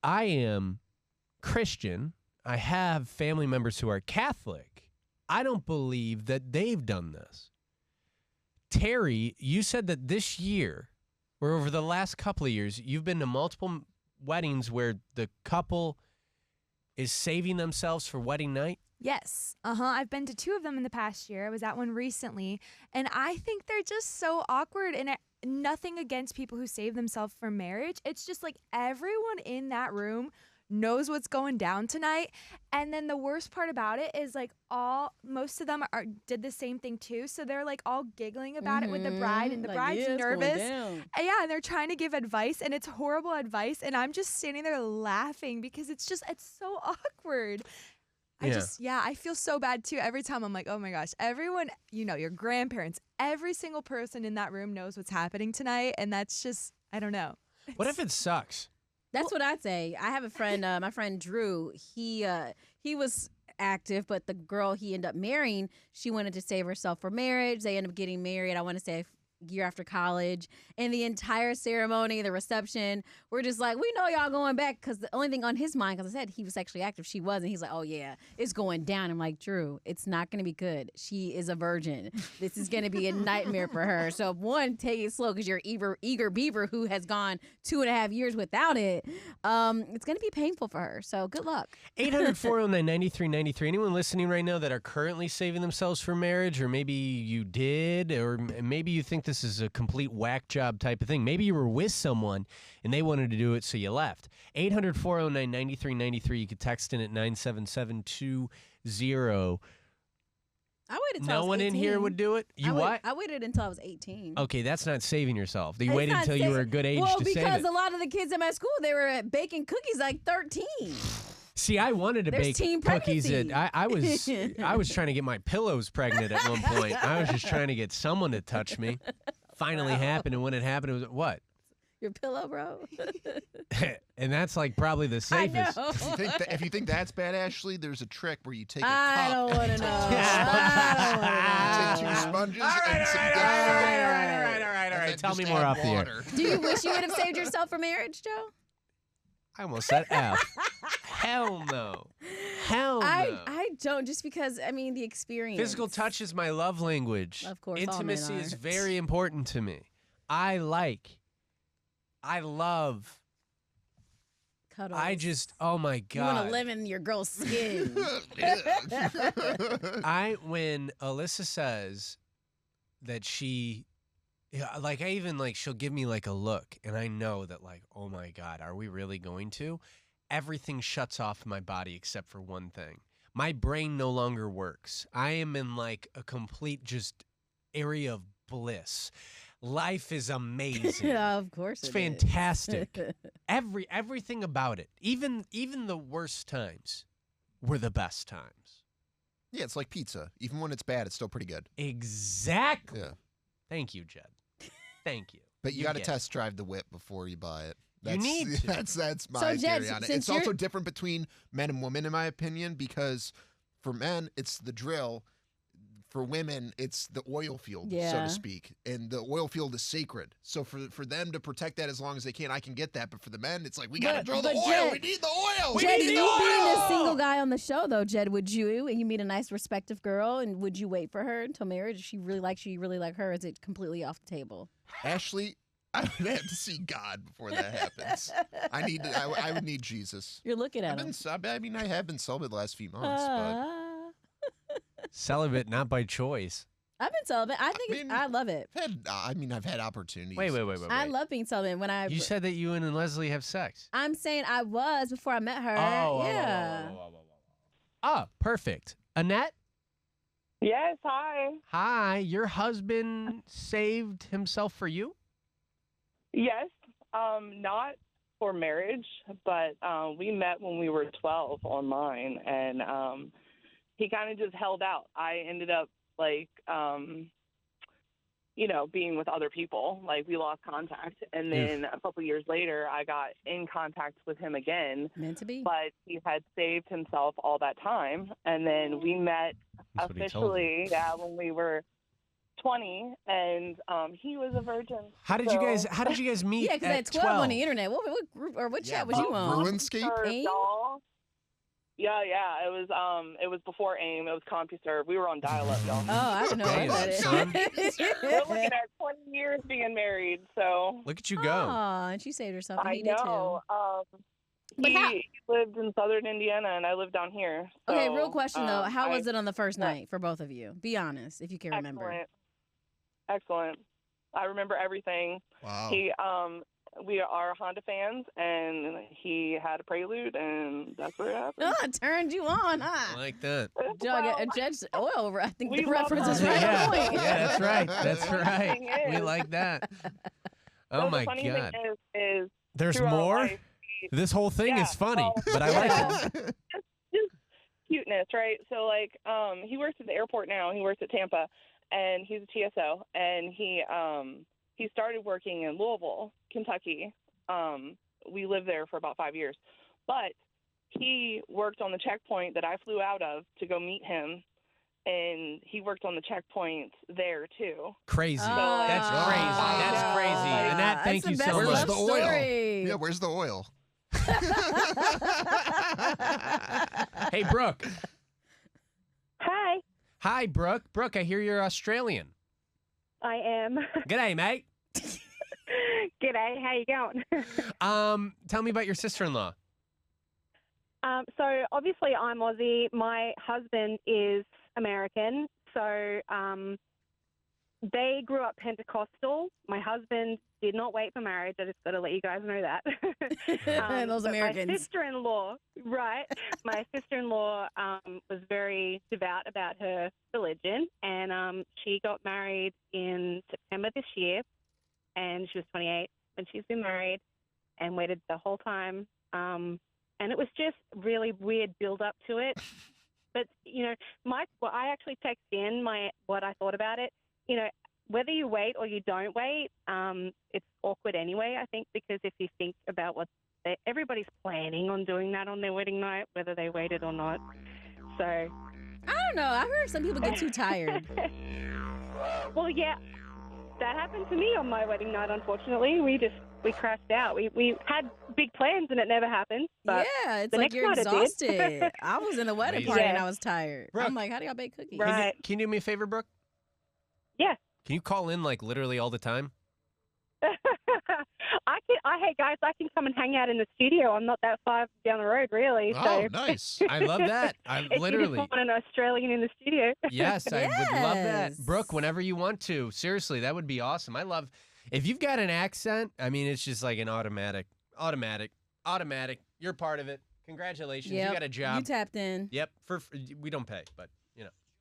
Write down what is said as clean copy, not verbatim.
I am Christian. I have family members who are Catholic. I don't believe that they've done this. Teri, you said that this year, or over the last couple of years, you've been to multiple weddings where the couple is saving themselves for wedding night? Yes. I've been to 2 of them in the past year. I was at one recently, and I think they're just so awkward. And nothing against people who save themselves for marriage. It's just like everyone in that room knows what's going down tonight. And then the worst part about it is like most of them did the same thing too. So they're like all giggling about it with the bride, and the bride's nervous. Yeah, and they're trying to give advice, and it's horrible advice. And I'm just standing there laughing because it's so awkward. I feel so bad too. Every time I'm like, oh my gosh, everyone, your grandparents, every single person in that room knows what's happening tonight. And that's just, I don't know. What if it sucks? That's what I'd say. I have a friend, my friend Drew, he was active, but the girl he ended up marrying, she wanted to save herself for marriage. They ended up getting married, I want to say a year after college. And the entire ceremony, the reception, we're just like, we know y'all going back, because the only thing on his mind, because I said he was sexually active, she wasn't. He's like, oh yeah, it's going down. I'm like, Drew, it's not going to be good. She is a virgin. This is going to be a nightmare for her. So one, take it slow, because you're eager beaver who has gone 2.5 years without it. It's going to be painful for her. So good luck. 800-409-9393. Anyone listening right now that are currently saving themselves for marriage, or maybe you did, or maybe you think this is a complete whack job type of thing. Maybe you were with someone and they wanted to do it, so you left. 800-409-9393. You could text in at 97720. I waited until I No was one 18. in here would do it? What? I waited until I was 18. Okay, that's not saving yourself. You It's waited not until you were a good age to save it. Well, because a lot of the kids at my school, they were baking cookies like 13. See, I wanted to bake cookies. I was trying to get my pillows pregnant at one point. I was just trying to get someone to touch me. Finally happened, and when it happened, it was what? Your pillow, bro. And that's like probably the safest. I know. If you think that's bad, Ashley, there's a trick where you take a I cup. don't want to know. Take 2 sponges and some All right. Tell me more off the air. Do you wish you would have saved yourself for marriage, Joe? I almost said F. Hell no. Hell no. I don't, just because, the experience. Physical touch is my love language. Of course, Intimacy all men is are. very important to me. I love. Cuddles. Oh my God. You want to live in your girl's skin. When Alyssa says that she'll give me like a look, and I know that like, oh my God, are we really going to? Everything shuts off my body except for one thing. My brain no longer works. I am in like a complete just area of bliss. Life is amazing. Yeah, of course it's fantastic. Everything about it, even the worst times, were the best times. Yeah, it's like pizza. Even when it's bad, it's still pretty good. Exactly. Yeah. Thank you, Jed. Thank you. But you got to test drive the whip before you buy it. You need to. That's my theory on it. It's also different between men and women, in my opinion, because for men, it's the drill. For women, it's the oil field, so to speak. And the oil field is sacred. So for them to protect that as long as they can, I can get that. But for the men, it's like, we got to drill the oil. Jed, we need the oil. Jed, you being a single guy on the show, though, Jed, would you meet a nice, respective girl, and would you wait for her until marriage? If she really likes you, you really like her, is it completely off the table? Ashley, I would have to see God before that happens. I would need Jesus. You're looking at him. I have been celibate the last few months, but... Celibate, not by choice. I've been celibate. I love it. I've had opportunities. Wait. I love being celibate. You said that you and Leslie have sex. I'm saying I was before I met her. Oh, perfect. Annette? Yes, hi. Hi. Your husband saved himself for you? Yes, not for marriage, but we met when we were 12 online, and he kind of just held out. I ended up, being with other people. Like, we lost contact. And then a couple years later, I got in contact with him again. Meant to be. But he had saved himself all that time. And then we met officially, when we were 20, and he was a virgin. How did you guys meet? Yeah, because at at 12 on the internet. What group or what chat was you on? RuneScape? AIM? Yeah. It was before AIM. It was CompuServe. We were on dial-up, y'all. Oh, I don't know Damn, what that son. is. We're looking at 20 years being married, so. Look at you go. Aw, and she saved herself. And I he did too. know. But He lived in southern Indiana, and I lived down here. So, Okay, real question though. How was it on the first night for both of you? Be honest, if you can remember. Excellent. I remember everything. Wow. We are Honda fans, and he had a Prelude, and that's where it happened. Oh, it turned you on, I huh? like that. Judge Oil, I think We the love reference is Honda. right Yeah, on point. yeah, that's right. That's right. thing is- We like that. Oh So my the funny God. thing is There's through our more? life, This whole thing Yeah, is funny, well, but I like it. just cuteness, right? So like, he works at the airport now. He works at Tampa, and he's a TSO, and he started working in Louisville, Kentucky. We lived there for about 5 years, but he worked on the checkpoint that I flew out of to go meet him, and he worked on the checkpoint there too. Crazy. Oh, That's crazy. That's crazy. yeah. Annette, thank you That's so the Where's best much. the love oil? story. Yeah, where's the oil? Hey, Brooke. Hi, Hi, Brooke. Brooke, I hear you're Australian. I am. G'day, mate. G'day, how you going? Tell me about your sister-in-law. So obviously I'm Aussie. My husband is American. So they grew up Pentecostal. My husband did not wait for marriage. I just got to let you guys know that. Those but Americans. My sister-in-law, right? My sister-in-law was very devout about her religion, and she got married in September this year, and she was 28, and she's been married and waited the whole time. And it was just really weird build up to it. But, you know, I actually texted in what I thought about it. You know, whether you wait or you don't wait, it's awkward anyway, I think, because if you think about everybody's planning on doing that on their wedding night, whether they waited or not. So. I don't know. I heard some people get too tired. Well, yeah, that happened to me on my wedding night, unfortunately. We crashed out. We had big plans and it never happened. But Yeah, it's the like next you're night it did. exhausted. I was in a wedding Amazing. party and Yeah. I was tired. Brooke. I'm like, how do y'all bake cookies? Right. Can you do me a favor, Brooke? Yeah. Can you call in like literally all the time? Hey guys, I can come and hang out in the studio. I'm not that far down the road, really. Oh, So nice. I love that. I if you literally. just want an Australian in the studio. Yes, I would love that. Yes. Brooke, whenever you want to. Seriously, that would be awesome. I love if you've got an accent, I mean, it's just like an automatic. You're part of it. Congratulations. Yep. You got a job. You tapped in. Yep. We don't pay, but you know.